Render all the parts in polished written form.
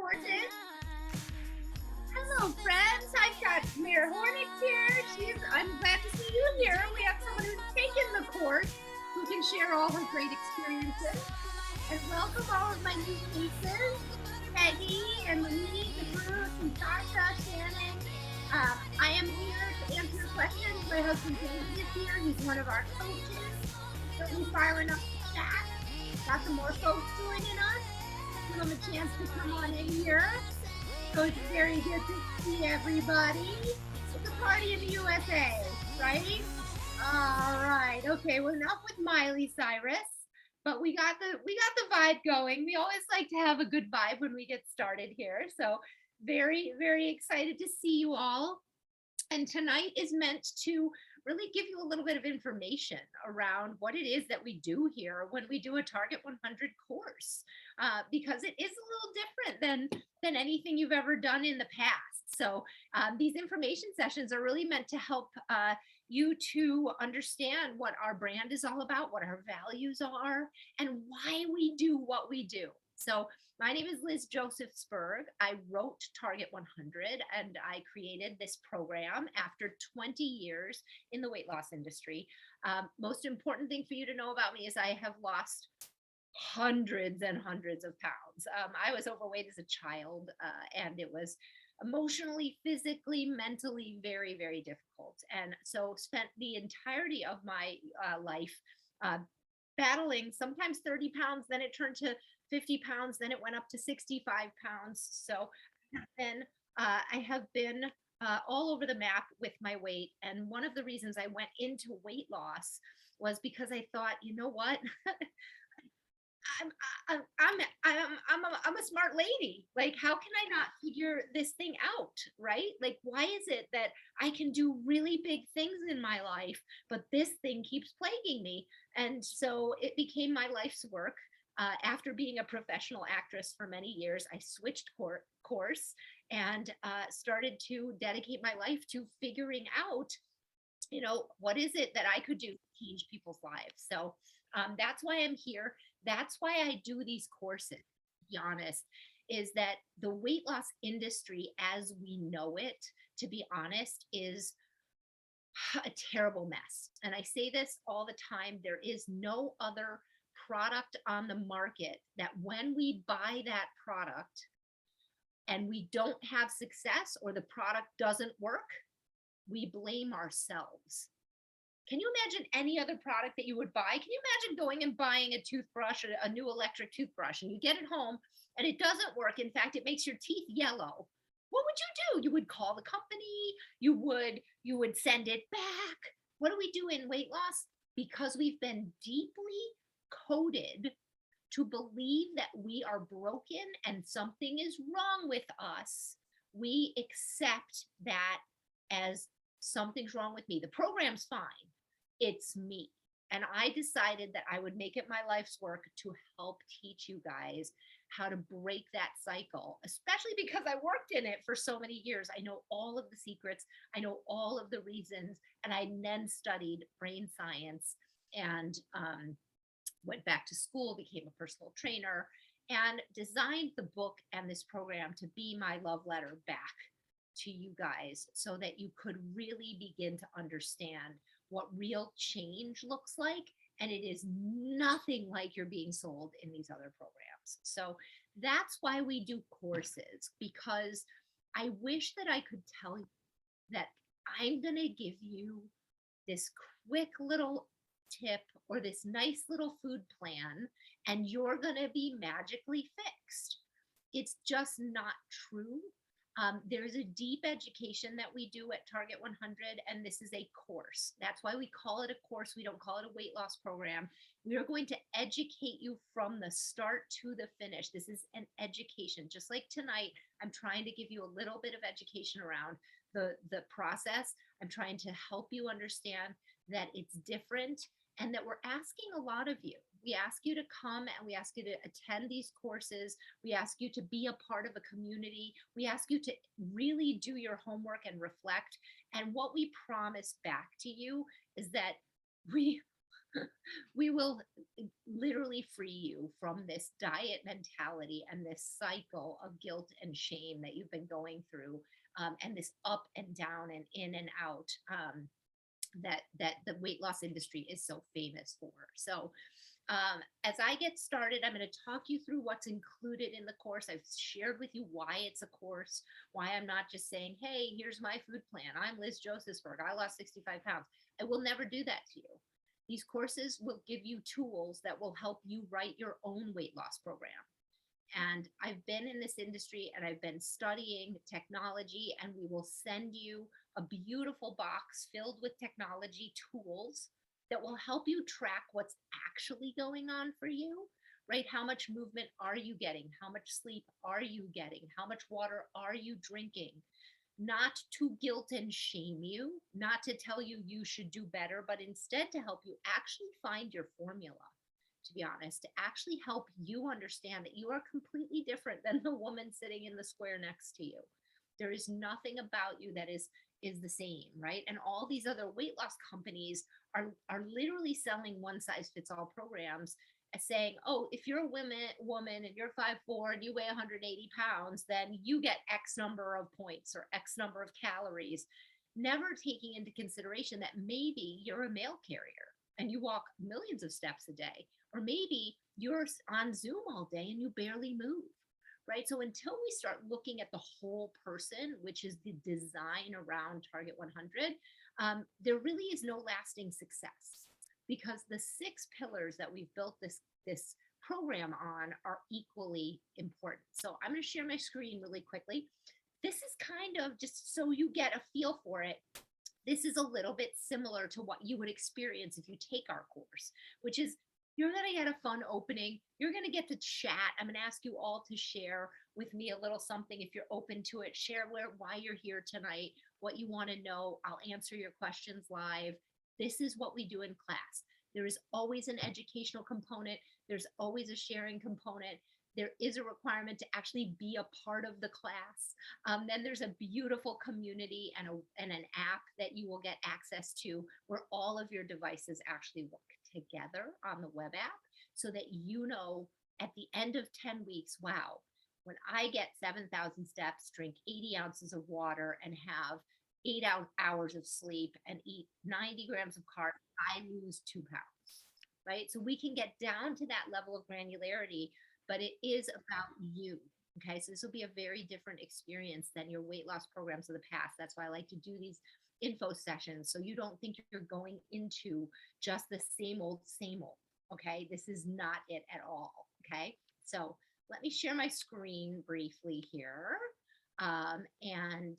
Gorgeous. Hello, friends. I've got Mayor Hornick here. I'm glad to see you here. We have someone who's taken the course who can share all her great experiences. And welcome all of my new faces, Peggy and Lee, Bruce, and Sasha, Shannon. I am here to answer your questions. My husband James is here. He's one of our coaches. Certainly firing up the chat. Got some more folks joining us. Give them a chance to come on in here. So it's very good to see everybody. It's a party in the USA, right? All right. Okay, well, enough with Miley Cyrus, but we got the vibe going. We always like to have a good vibe when we get started here. So very, very excited to see you all. And tonight is meant to really give you a little bit of information around what it is that we do here when we do a Target 100 course, because it is a little different than anything you've ever done in the past. So these information sessions are really meant to help you to understand what our brand is all about, what our values are, and why we do what we do. So my name is Liz Joseph Spurg. I wrote Target 100 and I created this program after 20 years in the weight loss industry. Most important thing for you to know about me is I have lost hundreds and hundreds of pounds. I was overweight as a child, and it was emotionally, physically, mentally very, very difficult. And so spent the entirety of my life battling sometimes 30 pounds, then it turned to 50 pounds, then it went up to 65 pounds. So I have been all over the map with my weight. And one of the reasons I went into weight loss was because I thought, you know what? I'm a smart lady. Like, how can I not figure this thing out, right? Like, why is it that I can do really big things in my life, but this thing keeps plaguing me? And so it became my life's work. After being a professional actress for many years, I switched course and started to dedicate my life to figuring out, what is it that I could do to change people's lives. So that's why I'm here. That's why I do these courses, to be honest, is that the weight loss industry as we know it, to be honest, is a terrible mess. And I say this all the time. There is no other product on the market that when we buy that product and we don't have success or the product doesn't work, we blame ourselves. Can you imagine any other product that you would buy? Can you imagine going and buying a toothbrush, a new electric toothbrush, and you get it home and it doesn't work? In fact, it makes your teeth yellow. What would you do? You would call the company. You would send it back. What do we do in weight loss? Because we've been deeply coded to believe that we are broken and something is wrong with us, we accept that as something's wrong with me. The program's fine. It's me. And I decided that I would make it my life's work to help teach you guys how to break that cycle, especially because I worked in it for so many years. I know all of the secrets. I know all of the reasons. And I then studied brain science and went back to school, became a personal trainer, and designed the book and this program to be my love letter back to you guys so that you could really begin to understand what real change looks like. And it is nothing like you're being sold in these other programs. So that's why we do courses, because I wish that I could tell you that I'm going to give you this quick little tip or this nice little food plan and you're going to be magically fixed. It's just not true. There's a deep education that we do at Target 100, and this is a course. That's why we call it a course. We don't call it a weight loss program. We are going to educate you from the start to the finish. This is an education. Just like tonight, I'm trying to give you a little bit of education around the process. I'm trying to help you understand that it's different and that we're asking a lot of you. We ask you to come and we ask you to attend these courses. We ask you to be a part of a community. We ask you to really do your homework and reflect. And what we promise back to you is that we We will literally free you from this diet mentality and this cycle of guilt and shame that you've been going through, and this up and down and in and out, that the weight loss industry is so famous for. So as I get started, I'm going to talk you through what's included in the course. I've shared with you why it's a course, why I'm not just saying, hey, here's my food plan. I'm Liz Josephsberg. I lost 65 pounds. I will never do that to you. These courses will give you tools that will help you write your own weight loss program. And I've been in this industry and I've been studying technology, and we will send you a beautiful box filled with technology tools that will help you track what's actually going on for you, right? How much movement are you getting? How much sleep are you getting? How much water are you drinking? Not to guilt and shame you, not to tell you you should do better, but instead to help you actually find your formula, to be honest, to actually help you understand that you are completely different than the woman sitting in the square next to you. There is nothing about you that is the same, right? And all these other weight loss companies are literally selling one size fits all programs, saying, oh, if you're a woman and you're 5'4" and you weigh 180 pounds, then you get X number of points or X number of calories, never taking into consideration that maybe you're a mail carrier and you walk millions of steps a day, or maybe you're on Zoom all day and you barely move, right? So until we start looking at the whole person, which is the design around Target 100, there really is no lasting success, because the 6 pillars that we've built this program on are equally important. So I'm going to share my screen really quickly. This is kind of just so you get a feel for it. This is a little bit similar to what you would experience if you take our course, which is you're going to get a fun opening. You're going to get to chat. I'm going to ask you all to share with me a little something if you're open to it. Share why you're here tonight, what you want to know. I'll answer your questions live. This is what we do in class. There is always an educational component. There's always a sharing component. There is a requirement to actually be a part of the class. Then there's a beautiful community and an app that you will get access to, where all of your devices actually work together on the web app, so that you know at the end of 10 weeks, wow, when I get 7,000 steps, drink 80 ounces of water, and have 8 hours of sleep and eat 90 grams of carbs, I lose 2 pounds, right? So we can get down to that level of granularity, but it is about you. Okay, so this will be a very different experience than your weight loss programs of the past. That's why I like to do these info sessions, so you don't think you're going into just the same old, same old. Okay, this is not it at all. Okay, so let me share my screen briefly here. And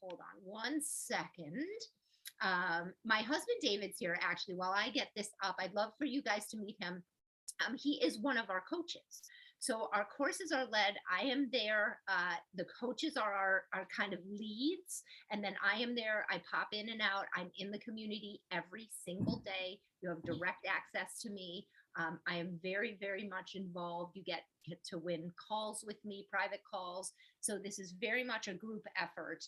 hold on one second. My husband David's here actually. While I get this up, I'd love for you guys to meet him. He is one of our coaches. So our courses are led. I am there. The coaches are our kind of leads. And then I am there. I pop in and out. I'm in the community every single day. You have direct access to me. I am very, very much involved. You get to win calls with me, private calls. So this is very much a group effort.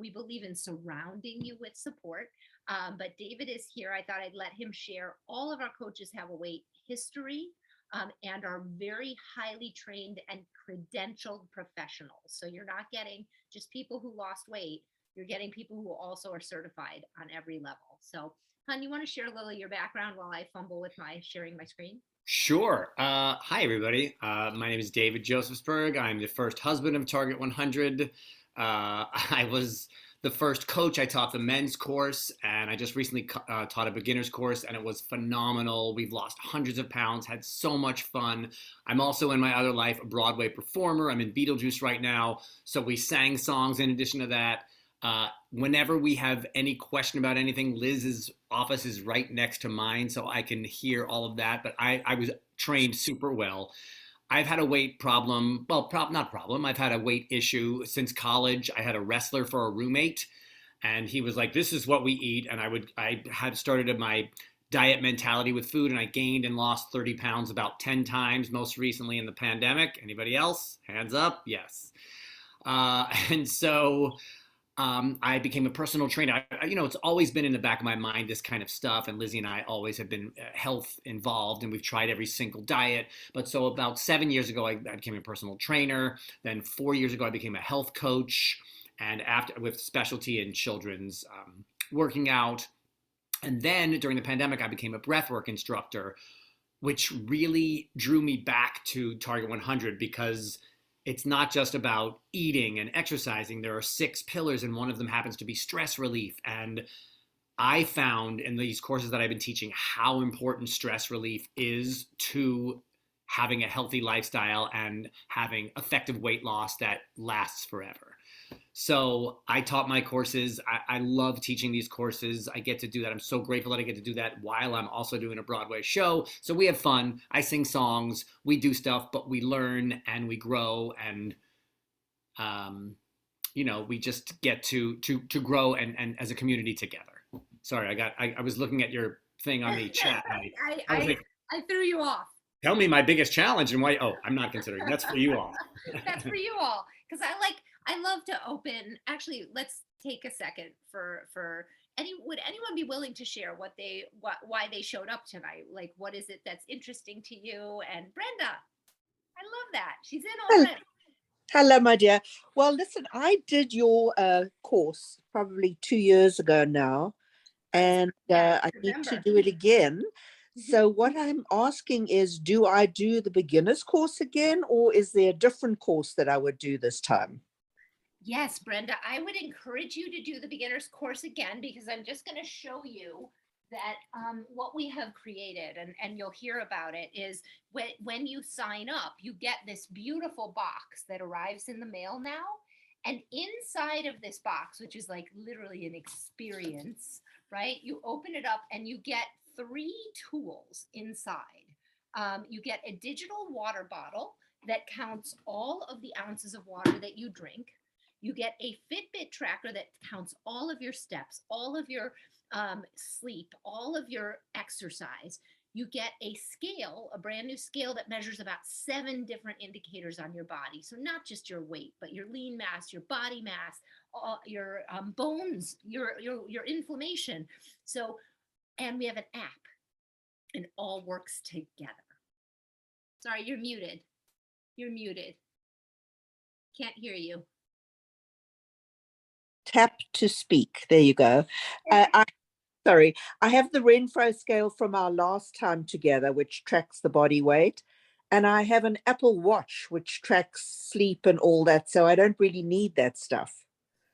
We believe in surrounding you with support. But David is here. I thought I'd let him share. All of our coaches have a weight history, and are very highly trained and credentialed professionals. So you're not getting just people who lost weight. You're getting people who also are certified on every level. So, hon, you want to share a little of your background while I fumble with my sharing my screen? Sure. Hi, everybody. My name is David Josephsberg. I'm the first husband of Target 100. I was the first coach. I taught the men's course, and I just recently taught a beginner's course, and it was phenomenal. We've lost hundreds of pounds, had so much fun. I'm also in my other life a Broadway performer. I'm in Beetlejuice right now, so we sang songs in addition to that. Whenever we have any question about anything, Liz's office is right next to mine, so I can hear all of that. But I was trained super well. I've had a weight problem. Well, not problem. I've had a weight issue since college. I had a wrestler for a roommate, and he was like, "This is what we eat." And I had started my diet mentality with food, and I gained and lost 30 pounds about 10 times, most recently in the pandemic. Anybody else? Hands up. Yes. And so I became a personal trainer. It's always been in the back of my mind, this kind of stuff. And Lizzie and I always have been health involved, and we've tried every single diet. But so about 7 years ago, I became a personal trainer. Then 4 years ago, I became a health coach, and after with specialty in children's working out. And then during the pandemic, I became a breathwork instructor, which really drew me back to Target 100 because it's not just about eating and exercising. There are 6 pillars, and one of them happens to be stress relief. And I found in these courses that I've been teaching how important stress relief is to having a healthy lifestyle and having effective weight loss that lasts forever. So I taught my courses. I love teaching these courses. I get to do that. I'm so grateful that I get to do that while I'm also doing a Broadway show. So we have fun. I sing songs. We do stuff, but we learn and we grow, and we just get to grow and as a community together. Sorry, I was looking at your thing on the chat. And I, I was I like, I threw you off. tell me my biggest challenge and why. Oh, I'm not considering that's for you all. That's for you all, because I love to open. Actually, let's take a second for would anyone be willing to share why they showed up tonight? Like, what is it that's interesting to you? And Brenda, I love that she's in Hel- already. Hello, my dear. Well, listen, I did your course probably 2 years ago now, and Yes, I need to remember. do it again. So, what I'm asking is, do I do the beginner's course again, or is there a different course that I would do this time? Yes, Brenda, I would encourage you to do the beginner's course again, because I'm just going to show you that what we have created, and you'll hear about it, is when you sign up, you get this beautiful box that arrives in the mail now. And inside of this box, which is like literally an experience, right? You open it up and you get 3 tools inside. You get a digital water bottle that counts all of the ounces of water that you drink. You get a Fitbit tracker that counts all of your steps, all of your sleep, all of your exercise. You get a scale, a brand new scale that measures about 7 different indicators on your body. So not just your weight, but your lean mass, your body mass, your bones, your inflammation. So, and we have an app, and all works together. Sorry, you're muted. You're muted. Can't hear you. Tap to speak. There you go. Sorry, I have the Renfro scale from our last time together, which tracks the body weight. And I have an Apple Watch, which tracks sleep and all that. So I don't really need that stuff.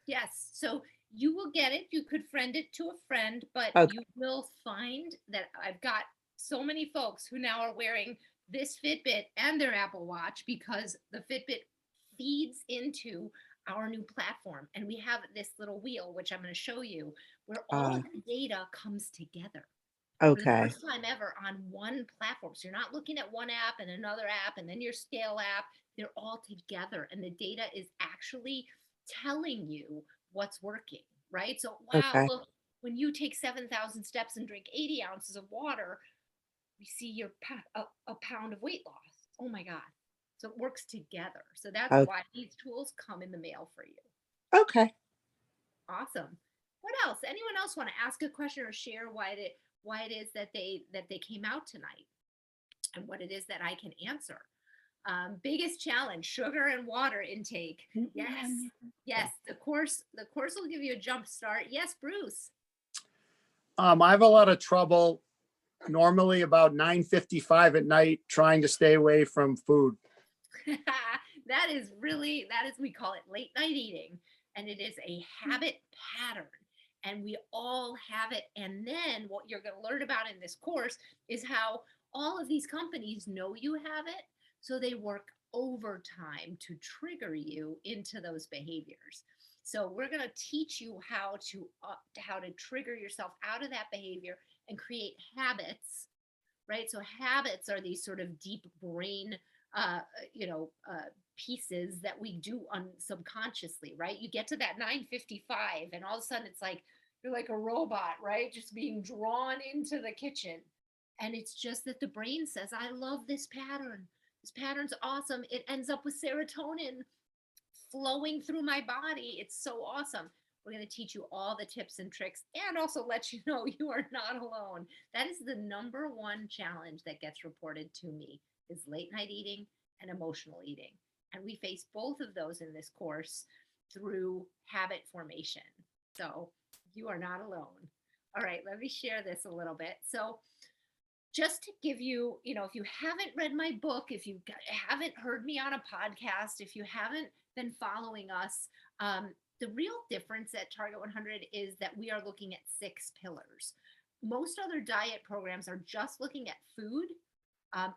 Yes. So you will get it. You could friend it to a friend, but Okay. you will find that I've got so many folks who now are wearing this Fitbit and their Apple Watch, because the Fitbit feeds into our new platform. And we have this little wheel, which I'm going to show you, where all of the data comes together for the Okay. first time ever on one platform. So you're not looking at one app and another app and then your scale app. They're all together, and the data is actually telling you what's working, right? So, wow, Okay. look, when you take 7,000 steps and drink 80 ounces of water, we see your a pound of weight loss. Oh my God. So it works together. So that's Okay. why these tools come in the mail for you. Okay. Awesome. What else? Anyone else want to ask a question or share why it is that they came out tonight, and what it is that I can answer? Biggest challenge: sugar and water intake. Yes, yes. The course will give you a jump start. Yes, Bruce. I have a lot of trouble normally about 9:55 at night trying to stay away from food. We call it late night eating, and it is a habit pattern, and we all have it. And then what you're going to learn about in this course is how all of these companies know you have it, so they work overtime to trigger you into those behaviors. So we're going to teach you how to trigger yourself out of that behavior and create habits, right? So habits are these sort of deep brain uh, pieces that we do subconsciously, right? You get to that 9:55 and all of a sudden it's like you're like a robot, right? Just being drawn into the kitchen. And it's just that the brain says, I love this pattern. This pattern's awesome. It ends up with serotonin flowing through my body. It's so awesome. We're going to teach you all the tips and tricks and also let you know you are not alone. That is the number one challenge that gets reported to me is late night eating and emotional eating. And we face both of those in this course through habit formation. So you are not alone. All right, let me share this a little bit. So just to give you, if you haven't read my book, if you haven't heard me on a podcast, if you haven't been following us, the real difference at Target 100 is that we are looking at 6 pillars. Most other diet programs are just looking at food,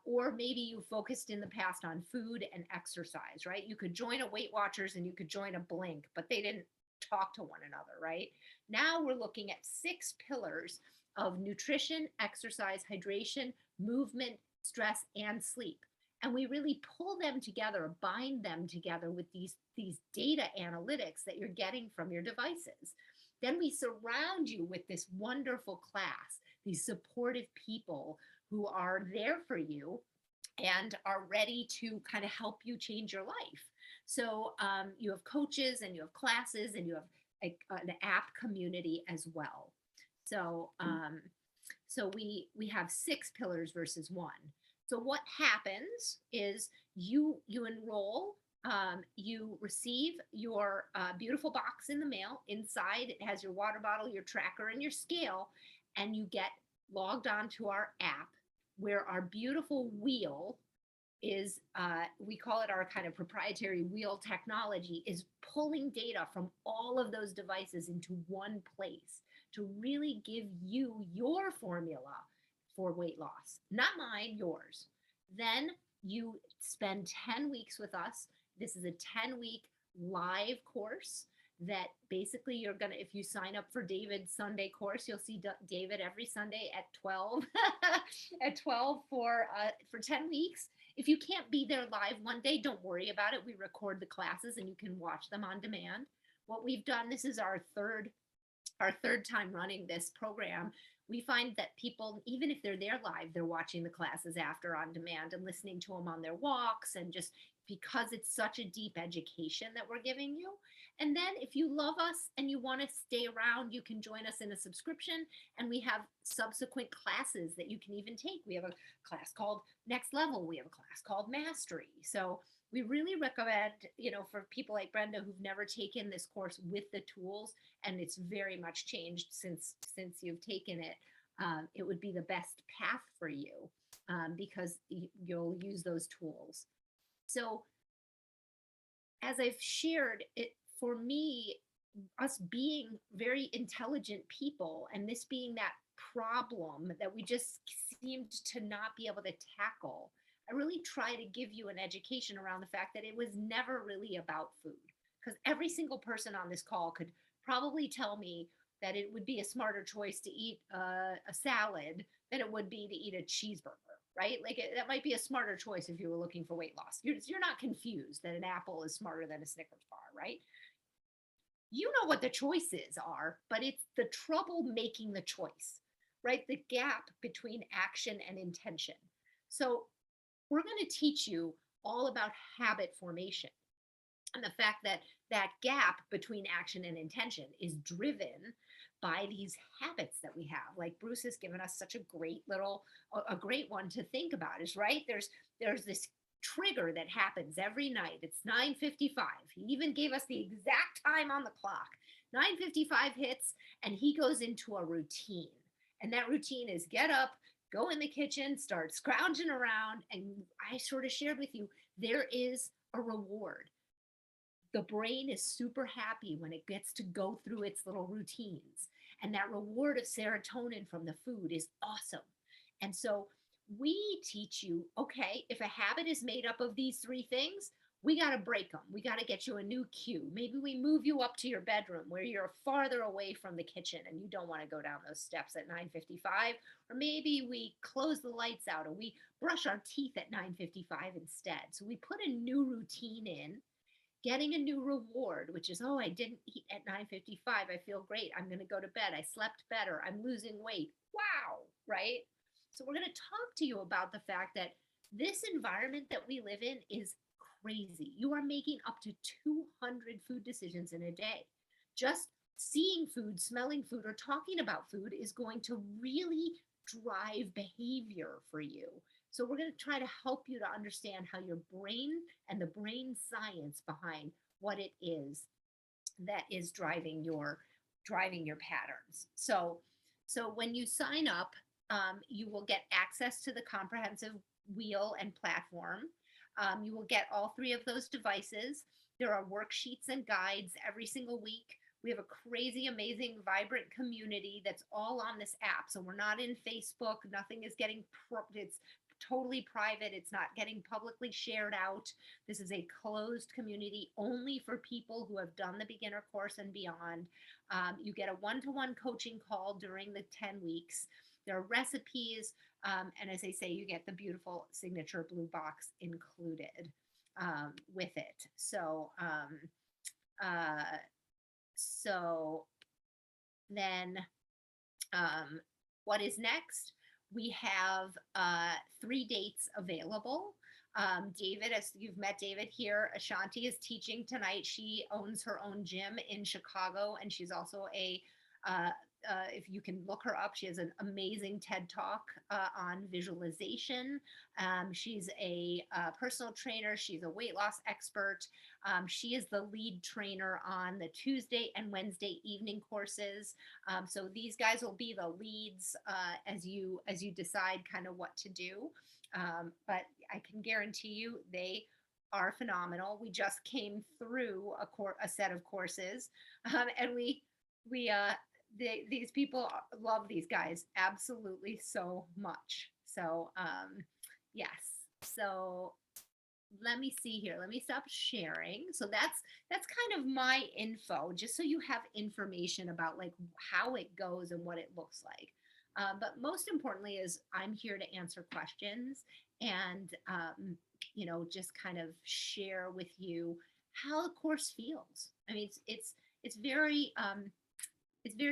or maybe you focused in the past on food and exercise, right? You could join a Weight Watchers and you could join a Blink, but they didn't talk to one another, right? Now we're looking at 6 pillars of nutrition, exercise, hydration, movement, stress, and sleep. And we really pull them together, bind them together with these data analytics that you're getting from your devices. Then we surround you with this wonderful class, these supportive people who are there for you and are ready to kind of help you change your life. So you have coaches and you have classes and you have an app community as well. So we have 6 pillars versus 1. So what happens is you enroll, you receive your beautiful box in the mail. Inside it has your water bottle, your tracker, and your scale, and you get logged onto our app where our beautiful wheel is, we call it our kind of proprietary wheel technology, is pulling data from all of those devices into one place to really give you your formula for weight loss, not mine, yours. Then you spend 10 weeks with us. This is a 10-week live course that basically you're going to, if you sign up for David's Sunday course, you'll see David every Sunday at 12 at 12 for 10 weeks. If you can't be there live one day, don't worry about it. We record the classes and you can watch them on demand. What we've done, this is our third time running this program. We find that people, even if they're there live, they're watching the classes after on demand and listening to them on their walks, and just because it's such a deep education that we're giving you. And then if you love us and you want to stay around, you can join us in a subscription, and we have subsequent classes that you can even take. We have a class called Next Level. We have a class called Mastery. So we really recommend, for people like Brenda who've never taken this course with the tools, and it's very much changed since you've taken it, it would be the best path for you, because you'll use those tools. So as I've shared it, for me, us being very intelligent people and this being that problem that we just seemed to not be able to tackle, I really try to give you an education around the fact that it was never really about food. Because every single person on this call could probably tell me that it would be a smarter choice to eat a salad than it would be to eat a cheeseburger, right? Like that might be a smarter choice if you were looking for weight loss. You're not confused that an apple is smarter than a Snickers bar, right? You know what the choices are, but it's the trouble making the choice, right? The gap between action and intention. So we're going to teach you all about habit formation and the fact that that gap between action and intention is driven by these habits that we have. Like Bruce has given us such a great one to think about is, right? There's this trigger that happens every night. It's 9:55. He even gave us the exact time on the clock. 9:55 hits and he goes into a routine. And that routine is get up, go in the kitchen, start scrounging around. And I sort of shared with you, there is a reward. The brain is super happy when it gets to go through its little routines. And that reward of serotonin from the food is awesome. And so we teach you, okay, if a habit is made up of these 3 things, we got to break them. We got to get you a new cue. Maybe we move you up to your bedroom where you're farther away from the kitchen and you don't want to go down those steps at 9:55. Or maybe we close the lights out and we brush our teeth at 9:55 instead. So we put a new routine in, getting a new reward, which is, oh, I didn't eat at 9:55. I feel great. I'm going to go to bed. I slept better. I'm losing weight. Wow, right? So we're going to talk to you about the fact that this environment that we live in is crazy. You are making up to 200 food decisions in a day. Just seeing food, smelling food, or talking about food is going to really drive behavior for you. So we're going to try to help you to understand how your brain and the brain science behind what it is that is driving your patterns. So when you sign up, you will get access to the comprehensive wheel and platform. You will get all three of those devices. There are worksheets and guides every single week. We have a crazy, amazing, vibrant community that's all on this app. So we're not in Facebook. Nothing is getting, it's totally private. It's not getting publicly shared out. This is a closed community only for people who have done the beginner course and beyond. You get a one-to-one coaching call during the 10 weeks. There are recipes. And as I say, you get the beautiful signature blue box included with it. So then what is next? We have 3 dates available. David, as you've met David here, Ashanti is teaching tonight. She owns her own gym in Chicago, and she's also if you can look her up, she has an amazing TED Talk on visualization. She's a personal trainer. She's a weight loss expert. She is the lead trainer on the Tuesday and Wednesday evening courses. So these guys will be the leads as you decide kind of what to do. But I can guarantee you they are phenomenal. We just came through a set of courses, and these people love these guys absolutely so much. So yes. So let me see here. Let me stop sharing. So that's kind of my info, just so you have information about like how it goes and what it looks like. But most importantly is I'm here to answer questions and just kind of share with you how the course feels. I mean, it's very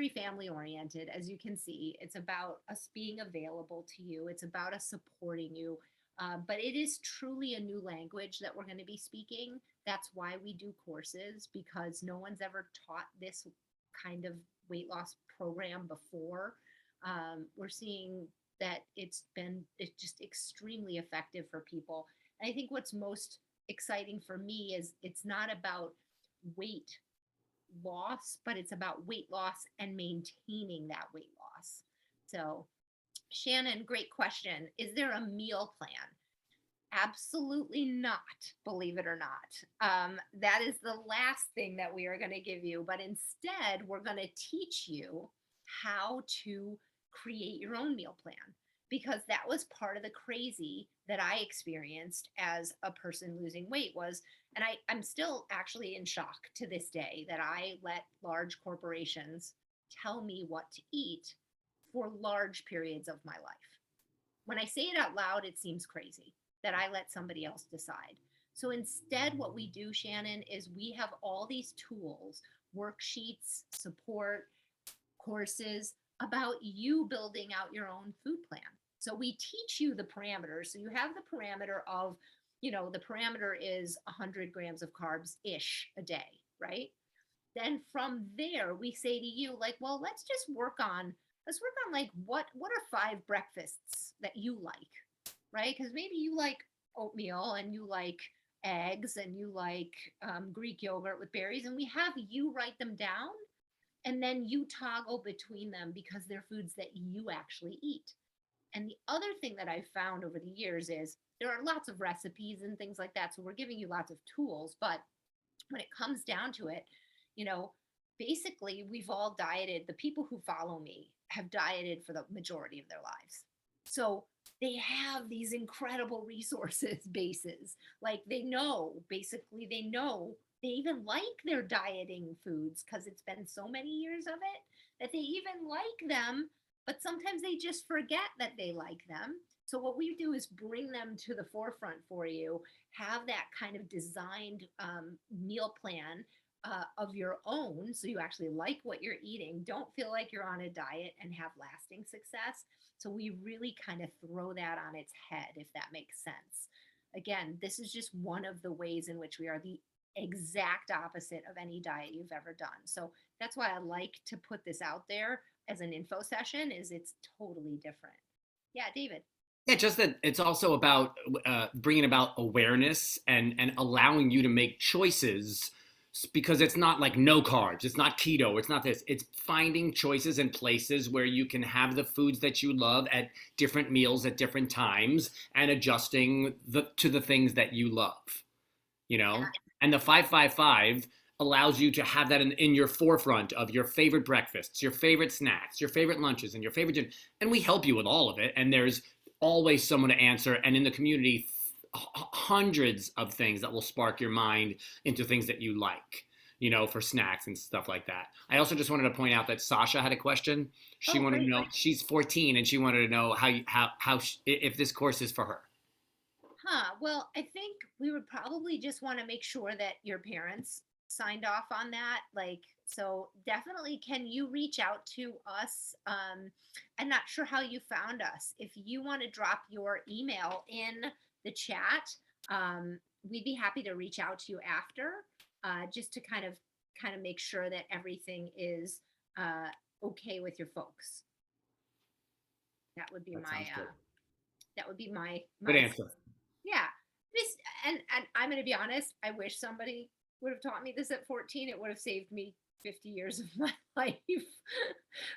family oriented, as you can see. It's about us being available to you. It's about us supporting you. But it is truly a new language that we're going to be speaking. That's why we do courses, because no one's ever taught this kind of weight loss program before. We're seeing that it's just extremely effective for people. And I think what's most exciting for me is it's not about weight loss, but it's about weight loss and maintaining that weight loss. So, Shannon, great question. Is there a meal plan? Absolutely not, believe it or not. That is the last thing that we are going to give you, but instead, we're going to teach you how to create your own meal plan, because that was part of the crazy that I experienced as a person losing weight was, and I'm still actually in shock to this day that I let large corporations tell me what to eat for large periods of my life. When I say it out loud, it seems crazy that I let somebody else decide. So instead, what we do, Shannon, is we have all these tools, worksheets, support, courses about you building out your own food plan. So we teach you the parameters. So you have the parameter of, the parameter is 100 grams of carbs ish a day, right? Then from there, we say to you, like, well, let's work on like what are 5 breakfasts that you like, right? Because maybe you like oatmeal and you like eggs and you like Greek yogurt with berries, and we have you write them down, and then you toggle between them because they're foods that you actually eat. And the other thing that I've found over the years is there are lots of recipes and things like that. So we're giving you lots of tools, but when it comes down to it, basically we've all dieted. The people who follow me have dieted for the majority of their lives. So they have these incredible resources bases. Like they know they even like their dieting foods because it's been so many years of it that they even like them, but sometimes they just forget that they like them. So what we do is bring them to the forefront for you, have that kind of designed meal plan of your own, so you actually like what you're eating, don't feel like you're on a diet, and have lasting success. So we really kind of throw that on its head, if that makes sense. Again, this is just one of the ways in which we are the exact opposite of any diet you've ever done. So that's why I like to put this out there as an info session, is it's totally different. Yeah, David. Yeah, just that it's also about bringing about awareness and allowing you to make choices because it's not like no carbs, it's not keto, it's not this. It's finding choices and places where you can have the foods that you love at different meals at different times and adjusting to the things that you love, you know? And the 555 allows you to have that in your forefront of your favorite breakfasts, your favorite snacks, your favorite lunches, and your favorite dinner. And we help you with all of it. And there's always someone to answer. And in the community, hundreds of things that will spark your mind into things that you like, you know, for snacks and stuff like that. I also just wanted to point out that Sasha had a question. She Oh, wanted to great. know, she's 14 and she wanted to know if this course is for her. Huh. Well, I think we would probably just want to make sure that your parents signed off on that. Like, so definitely, can you reach out to us? I'm not sure how you found us. If you want to drop your email in the chat, we'd be happy to reach out to you after, just to kind of make sure that everything is okay with your folks. That would be That my sounds good. that would be my Good my answer. yeah. This and I'm gonna be honest, I wish somebody would have taught me this at 14. It would have saved me 50 years of my life,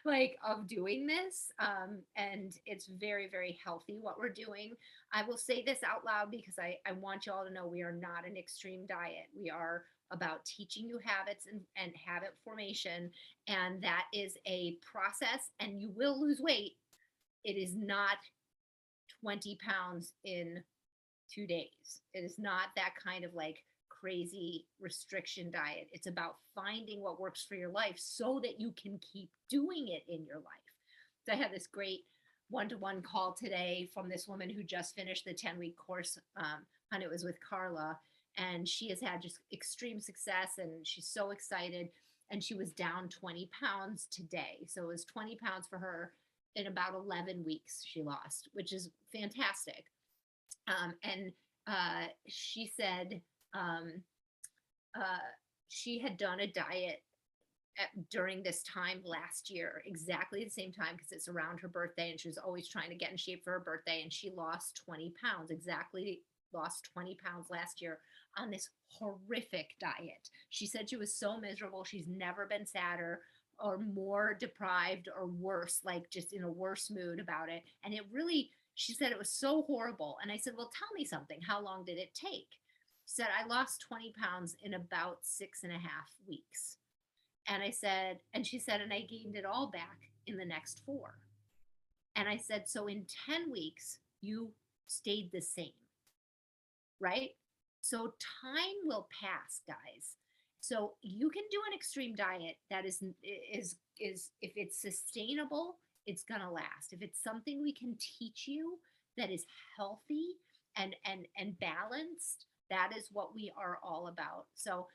like of doing this. And it's very, very healthy what we're doing. I will say this out loud because I want you all to know we are not an extreme diet. We are about teaching you habits and habit formation. And that is a process, and you will lose weight. It is not 20 pounds in 2 days. It is not that kind of like crazy restriction diet. It's about finding what works for your life so that you can keep doing it in your life. So I had this great one-to-one call today from this woman who just finished the 10-week course, and it was with Carla, and she has had just extreme success and she's so excited, and she was down 20 pounds today. So it was 20 pounds for her in about 11 weeks she lost, which is fantastic. And she said um, uh, she had done a diet during this time last year, exactly the same time, because it's around her birthday, and she was always trying to get in shape for her birthday. And she lost 20 pounds, exactly lost 20 pounds last year on this horrific diet. She said she was so miserable. She's never been sadder or more deprived or worse, like just in a worse mood about it. And it really, she said it was so horrible. And I said, well, tell me something. How long did it take? She said, I lost 20 pounds in about 6.5 weeks. And I said, and she said, and I gained it all back in the next 4. And I said, so in 10 weeks, you stayed the same, right? So time will pass, guys. So you can do an extreme diet that is if it's sustainable, it's gonna last. If it's something we can teach you that is healthy and balanced, that is what we are all about. So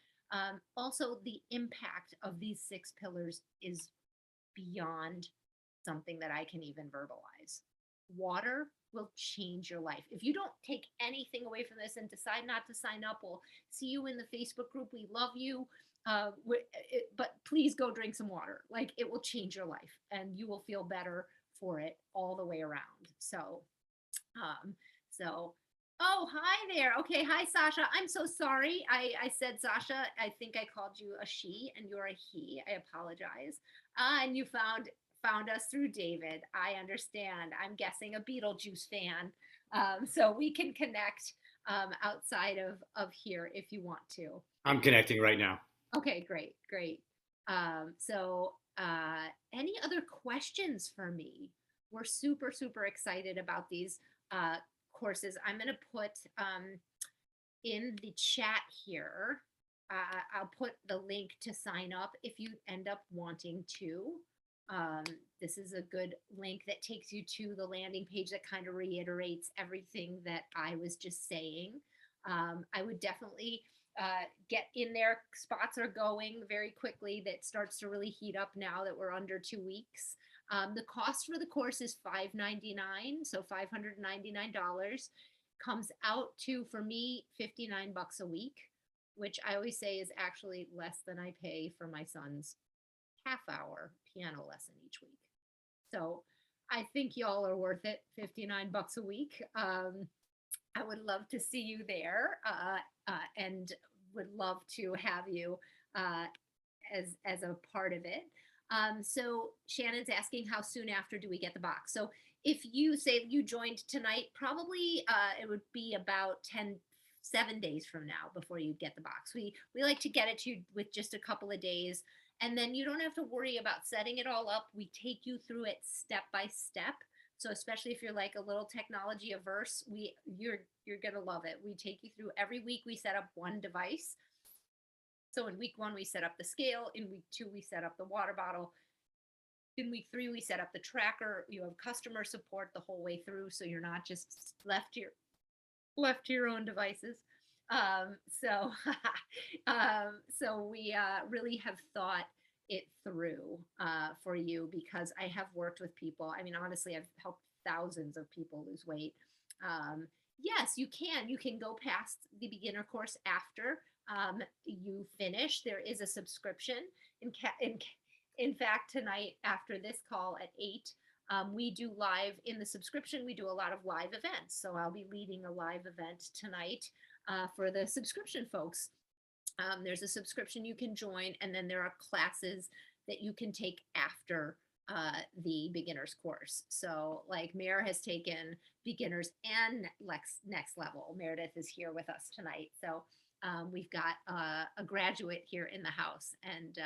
also the impact of these 6 pillars is beyond something that I can even verbalize. Water will change your life. If you don't take anything away from this and decide not to sign up, we'll see you in the Facebook group. We love you. But please go drink some water. Like, it will change your life and you will feel better for it all the way around. Um, so oh, hi there. Okay, hi Sasha. I'm so sorry. I said Sasha. I think I called you a she and you're a he. I apologize. And you found us through David. I understand. I'm guessing a Beetlejuice fan. So we can connect outside of here if you want to. I'm connecting right now. Okay, great, great. Any other questions for me? We're super, super excited about these courses. I'm going to put in the chat here. I'll put the link to sign up if you end up wanting to. This is a good link that takes you to the landing page that kind of reiterates everything that I was just saying. I would definitely get in there. Spots are going very quickly. That starts to really heat up now that we're under 2 weeks. The cost for the course is $599, so $599 comes out to, for me, $59 a week. which I always say is actually less than I pay for my son's half-hour piano lesson each week. So I think y'all are worth it. $59 a week. I would love to see you there, and would love to have you uh, as a part of it. So Shannon's asking, how soon after do we get the box? So if you say you joined tonight, probably it would be about 7 days from now before you get the box. We like to get it to you with just a couple of days, and then you don't have to worry about setting it all up. We take you through it step by step. So especially if you're like a little technology averse, you're gonna love it. We take you through every week. We set up one device. So in week 1, we set up the scale. In week 2, we set up the water bottle. In week 3, we set up the tracker. You have customer support the whole way through, so you're not just left to your own devices. So so we really have thought it through for you, because I have worked with people. I mean, honestly, I've helped thousands of people lose weight. Yes, you can. You can go past the beginner course after you finish. There is a subscription. In fact, tonight after this call at 8, we do live in the subscription. We do a lot of live events. So I'll be leading a live event tonight for the subscription folks. There's a subscription you can join, and then there are classes that you can take after the beginner's course. So like Mare has taken beginners and next level. Meredith is here with us tonight. So we've got a graduate here in the house, and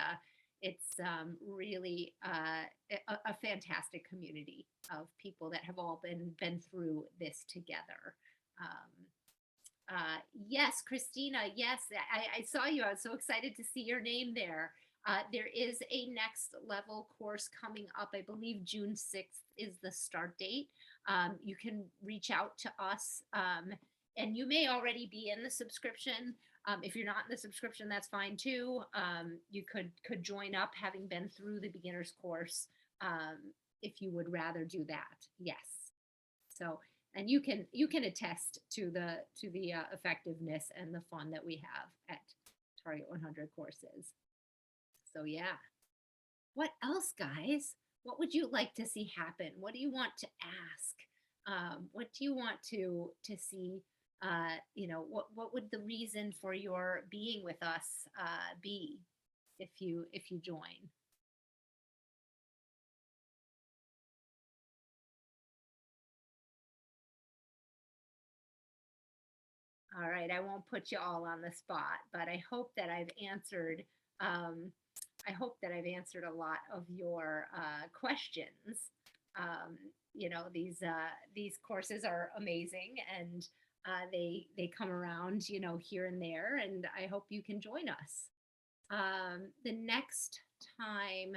it's really a fantastic community of people that have all been through this together. Yes, Christina. Yes, I saw you. I was so excited to see your name there. There is a next level course coming up. I believe June 6th is the start date. You can reach out to us, and you may already be in the subscription. If you're not in the subscription, that's fine too. You could join up having been through the beginner's course, if you would rather do that. Yes. So, and you can attest to the effectiveness and the fun that we have at Target 100 courses. So yeah. What else, guys? What would you like to see happen? What do you want to ask? What do you want to see? What would the reason for your being with us be if you join? All right, I won't put you all on the spot, but I hope that I've answered. A lot of your questions. These courses are amazing, and they come around, here and there, and I hope you can join us. The next time,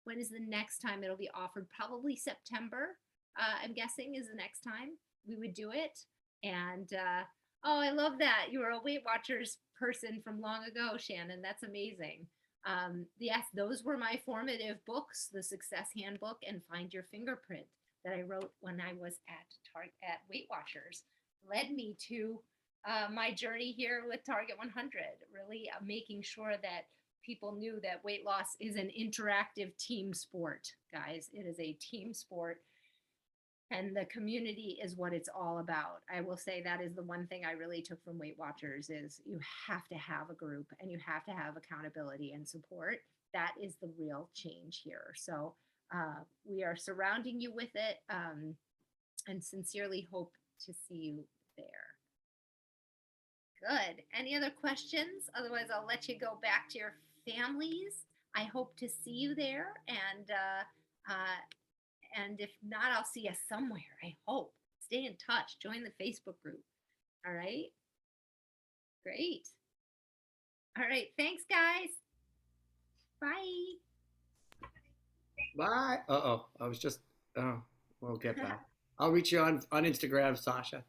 when is the next time it'll be offered? Probably September. I'm guessing is the next time we would do it, and oh, I love that. You were a Weight Watchers person from long ago, Shannon. That's amazing. Yes, those were my formative books, The Success Handbook and Find Your Fingerprint, that I wrote when I was at Weight Watchers. Led me to my journey here with Target 100, really making sure that people knew that weight loss is an interactive team sport, guys. It is a team sport, and the community is what it's all about. I will say that is the one thing I really took from Weight Watchers is you have to have a group, and you have to have accountability and support. That is the real change here. So we are surrounding you with it, and sincerely hope to see you there. Good. Any other questions? Otherwise, I'll let you go back to your families. I hope to see you there, and if not, I'll see you somewhere. I hope. Stay in touch. Join the Facebook group. All right. Great. All right. Thanks, guys. Bye. Bye. I was just, oh, we'll get back. I'll reach you on Instagram, Sasha.